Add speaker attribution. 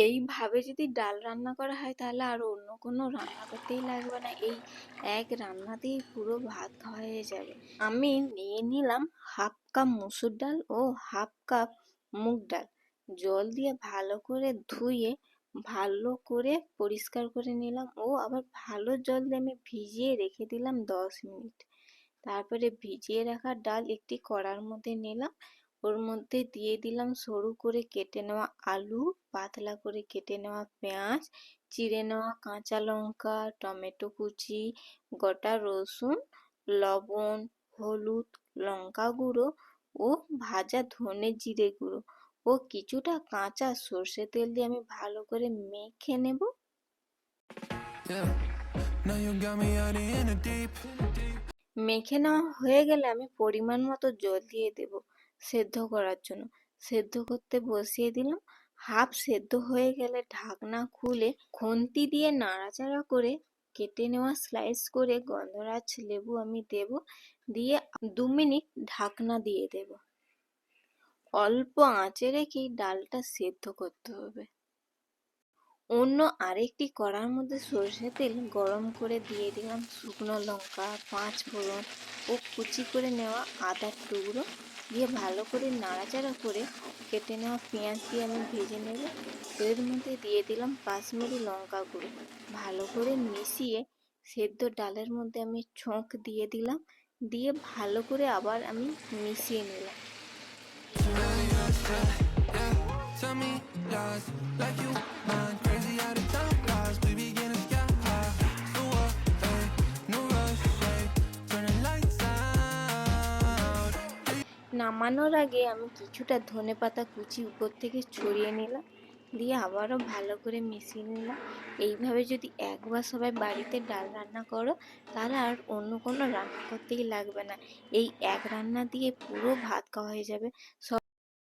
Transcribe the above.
Speaker 1: এইভাবে যদি ডাল রান্না করা হয় তাহলে আর অন্য কোনো রান্না করতেই লাগবে না, এই এক রান্নাতেই পুরো ভাত খাওয়া হয়ে যাবে। আমি নিয়ে নিলাম হাফ কাপ মুসুর ডাল ও হাফ কাপ মুগ ডাল। জল দিয়ে ভালো করে ধুয়ে ভালো করে পরিষ্কার করে নিলাম ও আবার ভালো জল দিয়ে আমি ভিজিয়ে রেখে দিলাম 10 মিনিট। তারপরে ভিজিয়ে রাখা ডাল একটি কড়ার মধ্যে নিলাম, ওর মধ্যে দিয়ে দিলাম সরু করে কেটে নেওয়া আলু, পাতলা করে কেটে নেওয়া পেঁয়াজ, চিড়ে নেওয়া কাঁচা লঙ্কা, টমেটো কুচি, গোটা রসুন, লবণ, হলুদ, লঙ্কা গুঁড়ো ও ভাজা ধনে জিরে গুঁড়ো ও কিছুটা কাঁচা সর্ষে তেল দিয়ে আমি ভালো করে মেখে নেব। মেখে নেওয়া হয়ে গেলে আমি পরিমাণ মতো জল দিয়ে দেব সেদ্ধ করার জন্য। সেদ্ধ করতে বসিয়ে দিলাম। হাফ সেদ্ধ হয়ে গেলে ঢাকনা খুলে খুন্তি দিয়ে নাড়াচাড়া করে কেটে নেওয়া স্লাইস করে গন্ধরাজ লেবু আমি দেব, দিয়ে 2 মিনিট ঢাকনা দিয়ে দেব। অল্প আঁচে রেখেই ডালটা সেদ্ধ করতে হবে। অন্য আরেকটি কড়ার মধ্যে সরষের তেল গরম করে দিয়ে দিলাম শুকনো লঙ্কা, 5 ফোড়ন ও কুচি করে নেওয়া আদার টুকরো দিয়ে ভালো করে নাড়াচাড়া করে কেটে নেওয়া পেঁয়াজ দিয়ে আমি ভেজে নেব। এর মধ্যে দিয়ে দিলাম কাশ্মীরি লঙ্কা গুঁড়ো, ভালো করে মিশিয়ে সেদ্ধ ডালের মধ্যে আমি ছোঁক দিয়ে দিলাম, দিয়ে ভালো করে আবার আমি মিশিয়ে নিলাম। নামানোর আগে আমি কিছুটা ধনেপাতা কুচি উপর থেকে ছড়িয়ে নিলাম, দিয়ে আবারও ভালো করে মিশিয়ে নিলাম। এইভাবে যদি একবার সবাই বাড়িতে ডাল রান্না করো তাহলে আর অন্য কোনো রান্না করতেই লাগবে না, এই এক রান্না দিয়ে পুরো ভাত খাওয়া হয়ে যাবে।